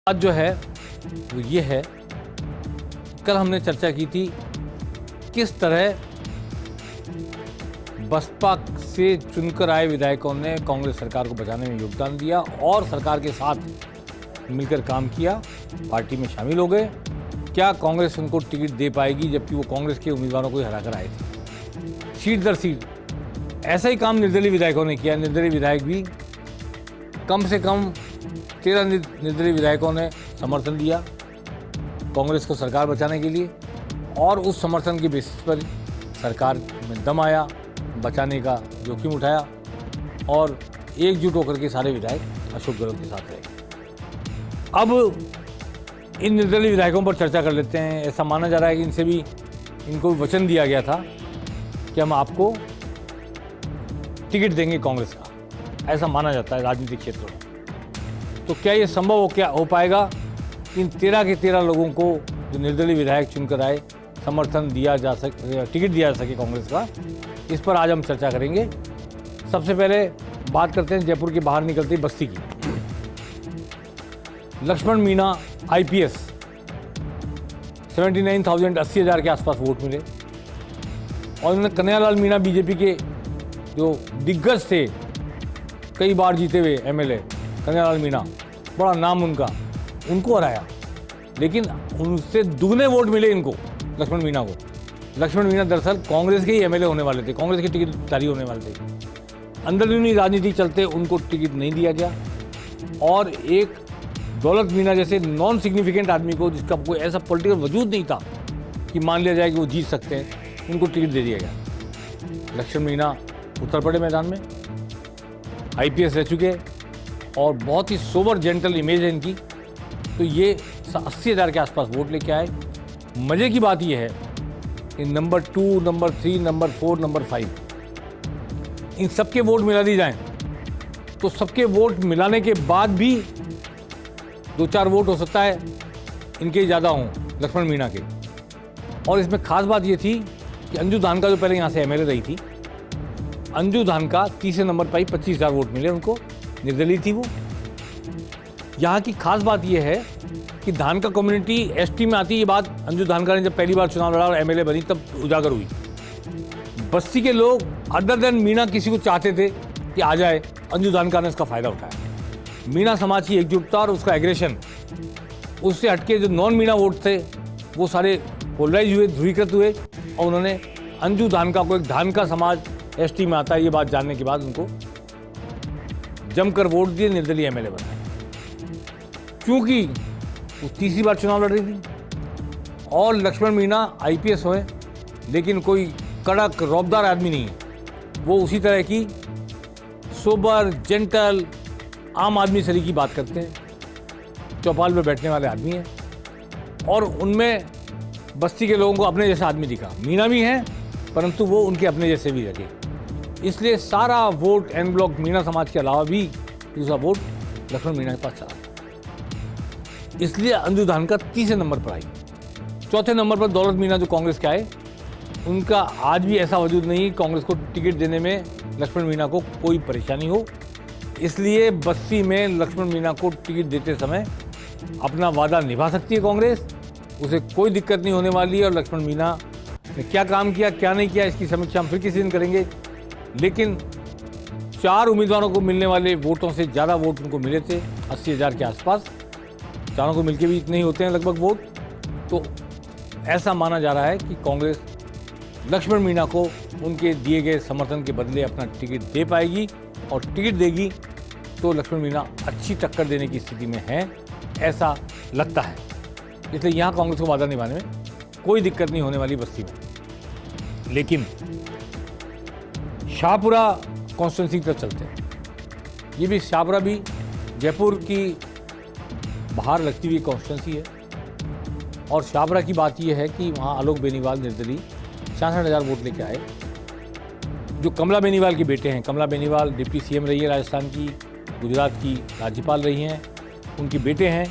आज जो है वो ये है, कल हमने चर्चा की थी किस तरह बसपा से चुनकर आए विधायकों ने कांग्रेस सरकार को बचाने में योगदान दिया और सरकार के साथ मिलकर काम किया, पार्टी में शामिल हो गए। क्या कांग्रेस उनको टिकट दे पाएगी, जबकि वो कांग्रेस के उम्मीदवारों को हरा कर आए थे सीट दर सीट। ऐसा ही काम निर्दलीय विधायकों ने किया। निर्दलीय विधायक भी कम से कम 13 निर्दलीय विधायकों ने समर्थन दिया कांग्रेस को सरकार बचाने के लिए, और उस समर्थन के बेसिस पर सरकार में दम आया, बचाने का जोखिम उठाया और एकजुट होकर के सारे विधायक अशोक गहलोत के साथ रहे। अब इन निर्दलीय विधायकों पर चर्चा कर लेते हैं। ऐसा माना जा रहा है कि इनसे भी इनको वचन दिया गया था कि हम आपको टिकट देंगे कांग्रेस का, ऐसा माना जाता है राजनीतिक क्षेत्र में। तो क्या ये संभव हो पाएगा कि इन 13 के 13 लोगों को जो निर्दलीय विधायक चुनकर आए समर्थन दिया जा सके, टिकट दिया जा सके कांग्रेस का? इस पर आज हम चर्चा करेंगे। सबसे पहले बात करते हैं जयपुर के बाहर निकलते ही बस्ती की। लक्ष्मण मीणा IPS 79,000 80,000 के आसपास वोट मिले और उन्होंने कन्हैयालाल मीणा बीजेपी के जो दिग्गज थे, कई बार जीते हुए MLA कन्हैयालाल मीणा, बड़ा नाम उनका, उनको हराया। लेकिन उनसे दुगने वोट मिले इनको, लक्ष्मण मीणा को। लक्ष्मण मीणा दरअसल कांग्रेस के ही MLA होने वाले थे, कांग्रेस के टिकट जारी होने वाले थे। अंदरूनी राजनीति चलते उनको टिकट नहीं दिया गया और एक दौलत मीणा जैसे नॉन सिग्निफिकेंट आदमी को, जिसका कोई ऐसा पॉलिटिकल वजूद नहीं था कि मान लिया जाए कि वो जीत सकते हैं, उनको टिकट दे दिया गया। लक्ष्मण मीणा उतर पड़े मैदान में, IPS रह चुके और बहुत ही सोबर जेंटल इमेज है इनकी, तो ये 80,000 के आसपास वोट लेके आए। मज़े की बात यह है कि नंबर 2, नंबर 3, नंबर 4, नंबर 5 इन सबके वोट मिला दिए जाएं तो सबके वोट मिलाने के बाद भी 2-4 वोट हो सकता है इनके ज़्यादा हों, लक्ष्मण मीणा के। और इसमें खास बात ये थी कि अंजू धानका जो पहले यहाँ से MLA रही थी, अंजू धानका तीसरे नंबर पर 25,000 वोट मिले उनको, निर्दलीय थी वो। यहाँ की खास बात यह है कि धानका कम्युनिटी ST में आती है। ये बात अंजू धानका ने जब पहली बार चुनाव लड़ा और MLA बनी तब उजागर हुई। बस्ती के लोग अदर देन मीणा किसी को चाहते थे कि आ जाए, अंजू धानका ने इसका फ़ायदा उठाया। मीणा समाज की एकजुटता और उसका एग्रेशन, उससे हटके जो नॉन मीणा वोट थे वो सारे पोलराइज हुए, ध्रुवीकृत हुए और उन्होंने अंजू धानका को, एक धानका समाज ST में आता है ये बात जानने के बाद, उनको जमकर वोट दिए, निर्दलीय MLA बनाए। क्योंकि वो तीसरी बार चुनाव लड़ रही थी और लक्ष्मण मीणा IPS हुए, लेकिन कोई कड़क रौबदार आदमी नहीं है। वो उसी तरह की सोबर जेंटल आम आदमी सरी की बात करते हैं, चौपाल में बैठने वाले आदमी हैं और उनमें बस्ती के लोगों को अपने जैसा आदमी दिखा। मीणा भी हैं परंतु वो उनके अपने जैसे भी लगे, इसलिए सारा वोट एन ब्लॉक मीणा समाज के अलावा भी दूसरा वोट लक्ष्मण मीणा के पास चला। इसलिए अंजू धानका तीसरे नंबर पर आई। चौथे नंबर पर दौलत मीणा जो कांग्रेस के आए, उनका आज भी ऐसा वजूद नहीं कांग्रेस को टिकट देने में लक्ष्मण मीणा को कोई परेशानी हो। इसलिए बस्ती में लक्ष्मण मीणा को टिकट देते समय अपना वादा निभा सकती है कांग्रेस, उसे कोई दिक्कत नहीं होने वाली है। और लक्ष्मण मीणा ने क्या काम किया, क्या नहीं किया, इसकी समीक्षा हम फिर किसी दिन करेंगे। लेकिन 4 उम्मीदवारों को मिलने वाले वोटों से ज़्यादा वोट उनको मिले थे, 80,000 के आसपास। चारों को मिलके भी इतने ही होते हैं लगभग वोट। तो ऐसा माना जा रहा है कि कांग्रेस लक्ष्मण मीणा को उनके दिए गए समर्थन के बदले अपना टिकट दे पाएगी और टिकट देगी तो लक्ष्मण मीणा अच्छी टक्कर देने की स्थिति में है, ऐसा लगता है। इसलिए यहाँ कांग्रेस को वादा निभाने में कोई दिक्कत नहीं होने वाली बस्ती में। लेकिन शाहपुरा कॉन्स्टिट्यूंसी की तरफ चलते हैं। ये भी शाहपुरा भी जयपुर की बाहर लगती हुई कॉन्स्टिट्यूंसी है और शाहपुरा की बात यह है कि वहाँ आलोक बेनीवाल निर्दलीय 66,000 वोट लेके आए, जो कमला बेनीवाल के बेटे हैं। कमला बेनीवाल डिप्टी CM रही है राजस्थान की, गुजरात की राज्यपाल रही हैं, उनके बेटे हैं।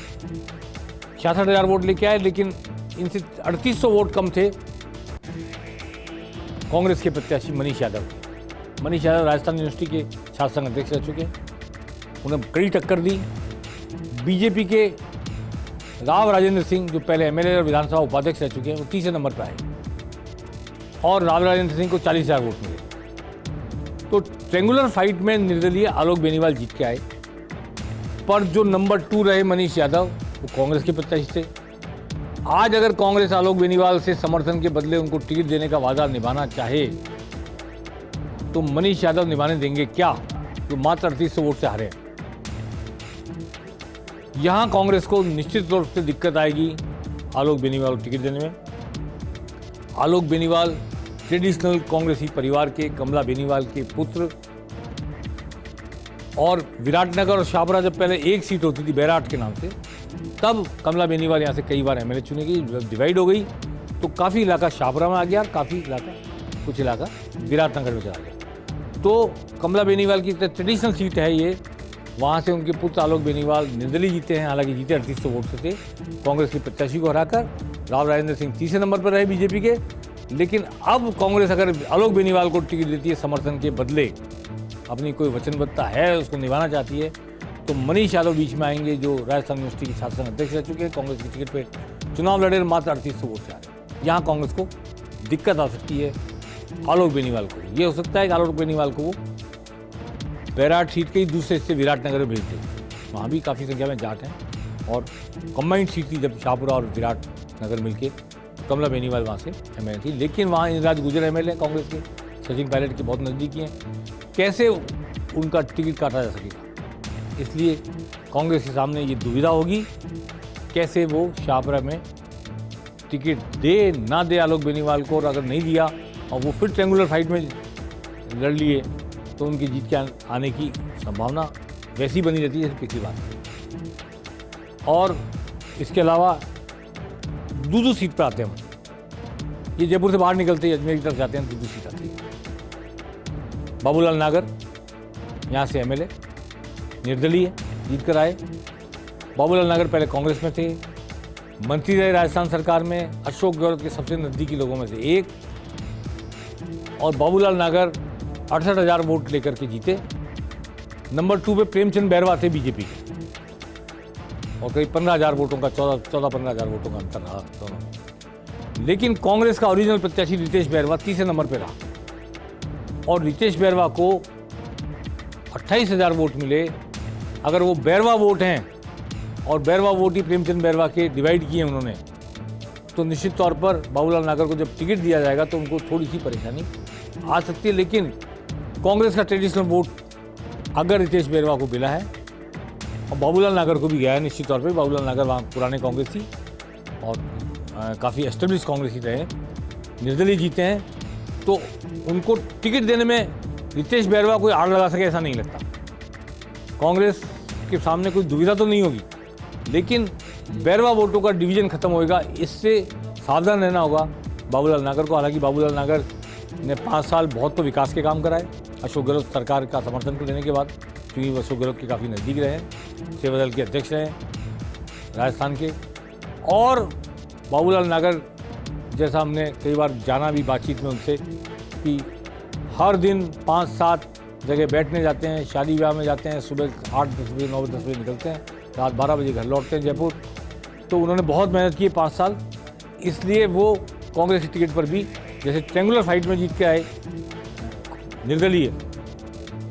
66,000 वोट लेके आए, लेकिन इनसे 3800 वोट कम थे कांग्रेस के प्रत्याशी मनीष यादव के। मनीष यादव राजस्थान यूनिवर्सिटी के छात्र संघ अध्यक्ष रह चुके हैं, उन्हें कड़ी टक्कर दी। बीजेपी के राव राजेंद्र सिंह जो पहले एमएलए और विधानसभा उपाध्यक्ष रह चुके हैं, वो तीसरे नंबर पर आए और राव राजेंद्र सिंह को 40,000 वोट मिले। तो ट्रेंगुलर फाइट में निर्दलीय आलोक बेनीवाल जीत के आए, पर जो नंबर 2 रहे मनीष यादव, वो कांग्रेस के प्रत्याशी थे। आज अगर कांग्रेस आलोक बेनीवाल से समर्थन के बदले उनको टिकट देने का वादा निभाना चाहे तो मनीष यादव निभाने देंगे क्या, जो मात्र 3800 वोट से हारे हैं। यहां कांग्रेस को निश्चित तौर से दिक्कत आएगी आलोक बेनीवाल को टिकट देने में। आलोक बेनीवाल ट्रेडिशनल कांग्रेसी परिवार के कमला बेनीवाल के पुत्र, और विराटनगर और शाहपुरा जब पहले एक सीट होती थी बैराट के नाम से, तब कमला बेनीवाल यहाँ से कई बार एमएलए चुनी गई। जब डिवाइड हो गई तो काफ़ी इलाका शाहपुरा में आ गया, काफ़ी इलाका, कुछ इलाका विराटनगर में चला गया। तो कमला बेनीवाल की ट्रेडिशनल सीट है ये, वहाँ से उनके पुत्र आलोक बेनीवाल निर्दलीय जीते हैं। हालांकि जीते 3800 वोट से थे, कांग्रेस के प्रत्याशी को हराकर। राव राजेंद्र सिंह तीसरे नंबर पर रहे बीजेपी के। लेकिन अब कांग्रेस अगर आलोक बेनीवाल को टिकट देती है समर्थन के बदले, अपनी कोई वचनबद्धता है उसको निभाना चाहती है, तो मनीष यादव बीच में आएंगे, जो राजस्थान यूनिवर्सिटी के छात्र संघ अध्यक्ष रह चुके हैं, कांग्रेस की टिकट पर चुनाव लड़े, मात्र 3800 वोट से आ रहे। यहाँ कांग्रेस को दिक्कत आ सकती है आलोक बेनीवाल को। ये हो सकता है कि आलोक बेनीवाल को वो बैराट सीट के ही दूसरे हिस्से विराटनगर में भेज दे, वहाँ भी काफ़ी संख्या में जाट हैं, और कंबाइंड सीट थी जब शाहपुरा और विराटनगर मिलके, कमला बेनीवाल वहाँ से एमएलए थी। लेकिन वहाँ इंदिराज गुर्जर एमएलए कांग्रेस के, सचिन पायलट के बहुत नज़दीकी हैं, कैसे उनका टिकट काटा जा सकेगा। इसलिए कांग्रेस के सामने ये दुविधा होगी, कैसे वो शाहपुरा में टिकट दे ना दे आलोक बेनीवाल को, और अगर नहीं दिया और वो फिर ट्रेंगुलर फाइट में लड़ लिए तो उनकी जीत के आने की संभावना वैसी बनी रहती है जैसे पिछली बार। और इसके अलावा दूदू सीट पर आते हैं हम, ये जयपुर से बाहर निकलते ही अजमेर की तरफ जाते हैं, दूदू सीट आती है। बाबूलाल नागर यहाँ से एमएलए निर्दलीय जीत कर आए। बाबूलाल नागर पहले कांग्रेस में थे, मंत्री रहे राजस्थान सरकार में, अशोक गहलोत के सबसे नज़दीकी लोगों में से एक, और बाबूलाल नागर 68,000 वोट लेकर के जीते। नंबर 2 पे प्रेमचंद बैरवा थे बीजेपी के, और करीब 15,000 वोटों का 14-15,000 वोटों का अंतर रहा दोनों। लेकिन कांग्रेस का ओरिजिनल प्रत्याशी रितेश बैरवा तीसरे नंबर पर रहा, और रितेश बैरवा को 28,000 वोट मिले। अगर वो बैरवा वोट हैं और बैरवा वोट ही प्रेमचंद बैरवा के डिवाइड किए उन्होंने, तो निश्चित तौर पर बाबूलाल नागर को जब टिकट दिया जाएगा तो उनको थोड़ी सी परेशानी आ सकती है। लेकिन कांग्रेस का ट्रेडिशनल वोट अगर रितेश बैरवा को मिला है और बाबूलाल नागर को भी गया है, निश्चित तौर पर बाबूलाल नागर वहाँ पुराने कांग्रेस थी और काफ़ी एस्टेब्लिश कांग्रेस ही रहे, निर्दलीय जीते हैं, तो उनको टिकट देने में रितेश बैरवा कोई आड़ लगा सके ऐसा नहीं लगता। कांग्रेस के सामने कोई दुविधा तो नहीं होगी, लेकिन बैरवा वोटों का डिवीजन खत्म होएगा, इससे सावधान रहना होगा बाबूलाल नागर को। हालांकि बाबूलाल नागर ने 5 साल बहुत तो विकास के काम कराए अशोक गहलोत सरकार का समर्थन लेने के बाद, क्योंकि वो अशोक गहलोत के काफ़ी नज़दीक रहे, सेवा दल के अध्यक्ष रहे राजस्थान के। और बाबूलाल नागर जैसा हमने कई बार जाना भी बातचीत में उनसे कि हर दिन 5-7 जगह बैठने जाते हैं, शादी ब्याह में जाते हैं, सुबह 8-10 बजे 9-10 बजे निकलते हैं, रात 12 बजे घर लौटते हैं जयपुर। तो उन्होंने बहुत मेहनत की 5 साल, इसलिए वो कांग्रेस की टिकट पर भी जैसे ट्रेंगुलर फाइट में जीत के आए निर्दलीय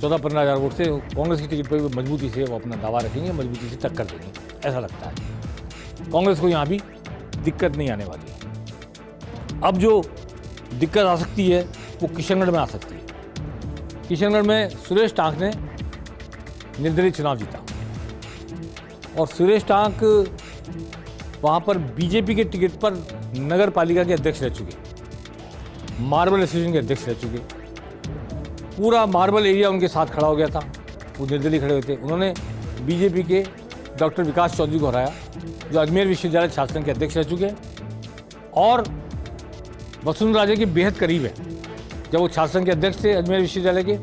14-15,000 वोट से, कांग्रेस की टिकट पर भी मजबूती से वो अपना दावा रखेंगे, मजबूती से टक्कर देंगे, ऐसा लगता है। कांग्रेस को यहाँ भी दिक्कत नहीं आने वाली है। अब जो दिक्कत आ सकती है वो किशनगढ़ में आ सकती है। किशनगढ़ में सुरेश टांक ने निर्दलीय चुनाव जीता, और सुरेश टांक वहाँ पर बीजेपी के टिकट पर नगर पालिका के अध्यक्ष रह चुके, मार्बल एसोसिएशन के अध्यक्ष रह चुके। पूरा मार्बल एरिया उनके साथ खड़ा हो गया था, वो निर्दलीय खड़े हुए थे। उन्होंने बीजेपी के डॉक्टर विकास चौधरी को हराया, जो अजमेर विश्वविद्यालय छात्र संघ के अध्यक्ष रह चुके हैं और वसुंधरा राजे के बेहद करीब है। जब वो छात्र संघ के अध्यक्ष थे अजमेर विश्वविद्यालय के,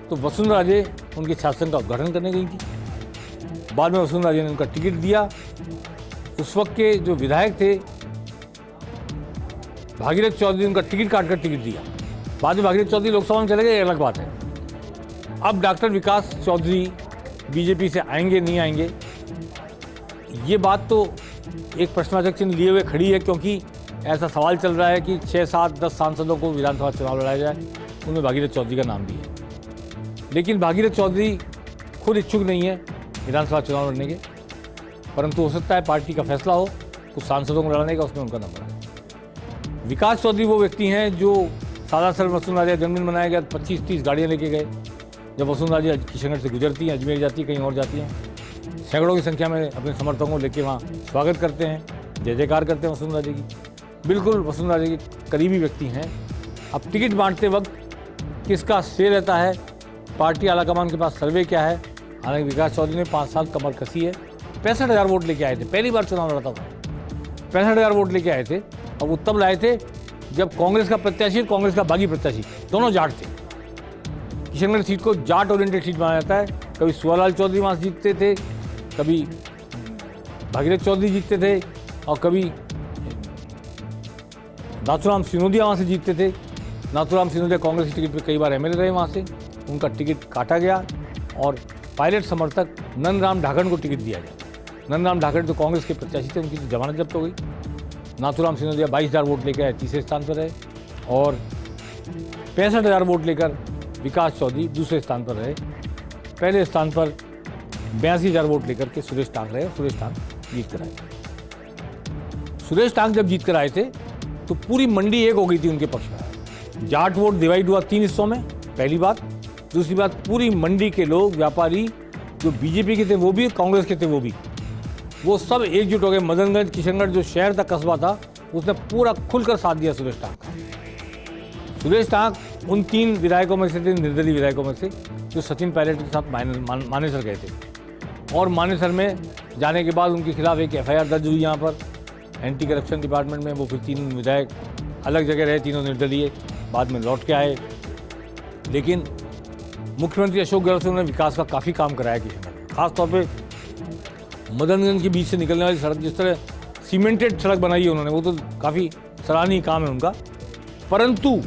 तो वसुंधरा राजे उनके छात्र संघ का उद्घाटन करने गई थी। बाद में वसुंधरा राजे ने उनका टिकट दिया। उस वक्त के जो विधायक थे भागीरथ चौधरी, उनका टिकट काटकर टिकट दिया। बाद में भागीरथ चौधरी लोकसभा में चले गए, अलग बात है। अब डॉक्टर विकास चौधरी बीजेपी से आएंगे नहीं आएंगे, ये बात तो एक प्रश्नवाचक चिन्ह लिए हुए खड़ी है, क्योंकि ऐसा सवाल चल रहा है कि 6, 7, 10 सांसदों को विधानसभा चुनाव लड़ाया जाए, उनमें भागीरथ चौधरी का नाम भी है। लेकिन भागीरथ चौधरी खुद इच्छुक नहीं है विधानसभा चुनाव लड़ने के, परंतु हो सकता है पार्टी का फैसला हो कुछ सांसदों को लड़ने का, उसमें उनका नंबर है। विकास चौधरी वो व्यक्ति हैं जो सालासर वसुंधरा जन्मदिन मनाया गया, 25-30 गाड़ियाँ लेके गए। जब वसुंधरा किशनगढ़ से गुजरती हैं, अजमेर जाती है, कहीं और जाती हैं, सैकड़ों की संख्या में अपने समर्थकों को लेके वहाँ स्वागत करते हैं, जय जयकार करते हैं वसुंधरा जी की। बिल्कुल वसुंधरा जी के करीबी व्यक्ति हैं। अब टिकट बांटते वक्त किसका श्रेय रहता है, पार्टी आलाकमान के पास सर्वे क्या है। हालांकि विकास चौधरी ने 5 साल कमर कसी है, 65,000 वोट लेके आए थे, पहली बार चुनाव लड़ता था, 65,000 वोट लेके आए थे। और वो तब लाए थे जब कांग्रेस का प्रत्याशी और कांग्रेस का बागी प्रत्याशी दोनों जाट थे। किशनगढ़ सीट को जाट ओरिएंटेड सीट माना जाता है। कभी सुवालाल चौधरी वहाँ से जीतते थे, कभी भागीरथ चौधरी जीतते थे, और कभी नाथूराम सिनोदिया वहाँ से जीतते थे। नाथूराम सिनोदिया कांग्रेस की टिकट पर कई बार एमएलए रहे, वहाँ से उनका टिकट काटा गया और पायलट समर्थक नंदराम ढाकण को टिकट दिया गया। नंदराम ढाकण तो कांग्रेस के प्रत्याशी थे, उनकी तो जमानत जब्त हो गई। नाथूराम सिनोदिया 22,000 वोट लेकर आए, तीसरे स्थान पर रहे, और 65,000 वोट लेकर विकास चौधरी दूसरे स्थान पर रहे। पहले स्थान पर 82,000 वोट लेकर के सुरेश टांक रहे, सुरेश टांक जीत कर आए। सुरेश टांक जब जीत कर आए थे तो पूरी मंडी एक हो गई थी उनके पक्ष में। जाट वोट डिवाइड हुआ 3 हिस्सों में, पहली बात। दूसरी बात, पूरी मंडी के लोग, व्यापारी, जो बीजेपी के थे वो भी, कांग्रेस के थे वो भी, वो सब एकजुट हो गए। मदनगंज किशनगढ़ जो शहर था, कस्बा था, उसने पूरा खुलकर साथ दिया सुरेश टांक का। सुरेश टांक उन 3 विधायकों में से थे, निर्दलीय विधायकों में से, जो सचिन पायलट के साथ मानेसर गए थे। और मानेसर में जाने के बाद उनके खिलाफ एक FIR दर्ज हुई यहाँ पर एंटी करप्शन डिपार्टमेंट में। वो फिर 3 विधायक अलग जगह रहे, तीनों निर्दलीय, बाद में लौट के आए। लेकिन मुख्यमंत्री अशोक गहलोत से उन्होंने विकास का काफ़ी काम कराया किशनगढ़ में। खासतौर पे मदनगंज के बीच से निकलने वाली सड़क, जिस तरह सीमेंटेड सड़क बनाई है उन्होंने, वो तो काफ़ी सराहनीय काम है उनका। परंतु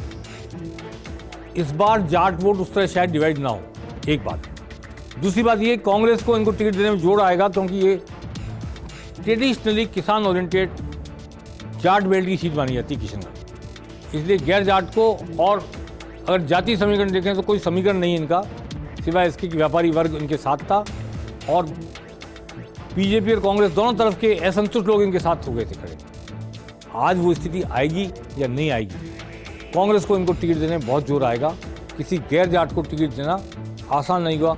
इस बार जाट वोट उस तरह शायद डिवाइड ना हो, एक बात। दूसरी बात ये, कांग्रेस को इनको टिकट देने में जोड़ आएगा, क्योंकि ये ट्रेडिशनली किसान ओरिएंटेड जाट बेल्ट की सीट मानी जाती है किशनगढ़। इसलिए गैर जाट को, और अगर जाति समीकरण देखें तो कोई समीकरण नहीं है इनका, सिवाय इसके कि व्यापारी वर्ग इनके साथ था, और बीजेपी और कांग्रेस दोनों तरफ के असंतुष्ट लोग इनके साथ हो गए थे खड़े। आज वो स्थिति आएगी या नहीं आएगी, कांग्रेस को इनको टिकट देने में बहुत जोर आएगा। किसी गैर जाट को टिकट देना आसान नहीं हुआ,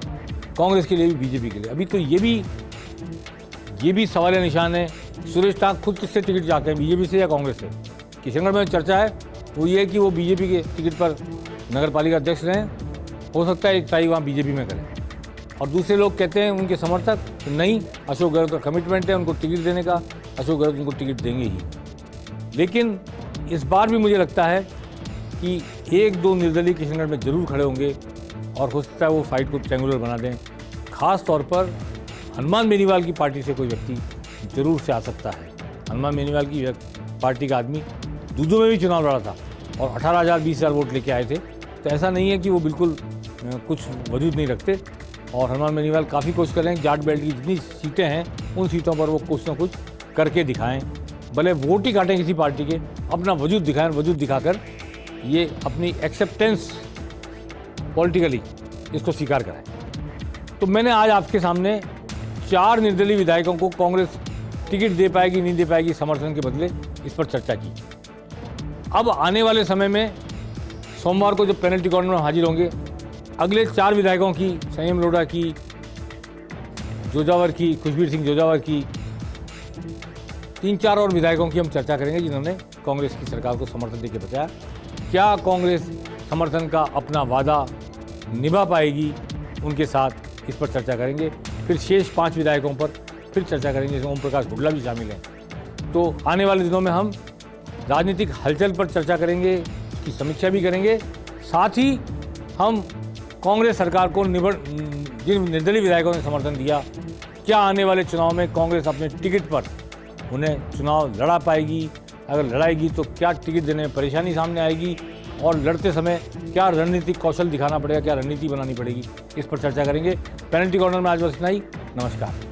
कांग्रेस के लिए भी, बीजेपी के लिए। अभी तो ये भी सवाल निशान है, सुरेश टांक खुद किससे टिकट चाहते हैं, बीजेपी से या कांग्रेस से। किशनगढ़ में चर्चा है वो ये है कि वो बीजेपी के टिकट पर नगर पालिका अध्यक्ष रहें, हो सकता है एक टाई वहाँ बीजेपी में करें। और दूसरे लोग कहते हैं, उनके समर्थक, तो नहीं, अशोक गहलोत का कमिटमेंट है उनको टिकट देने का, अशोक गहलोत उनको टिकट देंगे ही। लेकिन इस बार भी मुझे लगता है कि 1-2 निर्दलीय किशनगढ़ में जरूर खड़े होंगे, और हो सकता है वो फाइट को ट्रेंगुलर बना दें। खास तौर पर हनुमान बेनीवाल की पार्टी से कोई व्यक्ति जरूर से आ सकता है। हनुमान बेनीवाल की पार्टी का आदमी दूजों में भी चुनाव लड़ा था और 18,000 20,000 वोट लेके आए थे। तो ऐसा नहीं है कि वो बिल्कुल कुछ वजूद नहीं रखते। और हनुमान बेनीवाल काफ़ी कोशिश कर रहे हैं, जाट बेल्ट की जितनी सीटें हैं उन सीटों पर वो कुछ ना कुछ करके दिखाएं, भले वोट ही काटें किसी पार्टी के, अपना वजूद दिखाएं, वजूद दिखाकर ये अपनी एक्सेप्टेंस पॉलिटिकली इसको स्वीकार कराएं। तो मैंने आज आपके सामने 4 निर्दलीय विधायकों को कांग्रेस टिकट दे पाएगी नहीं दे पाएगी समर्थन के बदले, इस पर चर्चा की। अब आने वाले समय में सोमवार को जब पेनल्टी कॉर्नर में हाजिर होंगे, अगले 4 विधायकों की, संयम लोढ़ा की, जोजावर की, खुशबीर सिंह जोजावर की, 3-4 और विधायकों की हम चर्चा करेंगे जिन्होंने कांग्रेस की सरकार को समर्थन देकर बताया। क्या कांग्रेस समर्थन का अपना वादा निभा पाएगी उनके साथ, इस पर चर्चा करेंगे। फिर शेष 5 विधायकों पर फिर चर्चा करेंगे, जिसमें ओम प्रकाश हुड्डा भी शामिल हैं। तो आने वाले दिनों में हम राजनीतिक हलचल पर चर्चा करेंगे, उसकी समीक्षा भी करेंगे। साथ ही हम कांग्रेस सरकार को जिन निर्दलीय विधायकों ने समर्थन दिया, क्या आने वाले चुनाव में कांग्रेस अपने टिकट पर उन्हें चुनाव लड़ा पाएगी, अगर लड़ाएगी तो क्या टिकट देने में परेशानी सामने आएगी, और लड़ते समय क्या रणनीतिक कौशल दिखाना पड़ेगा, क्या रणनीति बनानी पड़ेगी, इस पर चर्चा करेंगे। पेनल्टी कॉर्नर में आज बस इतना ही। नमस्कार।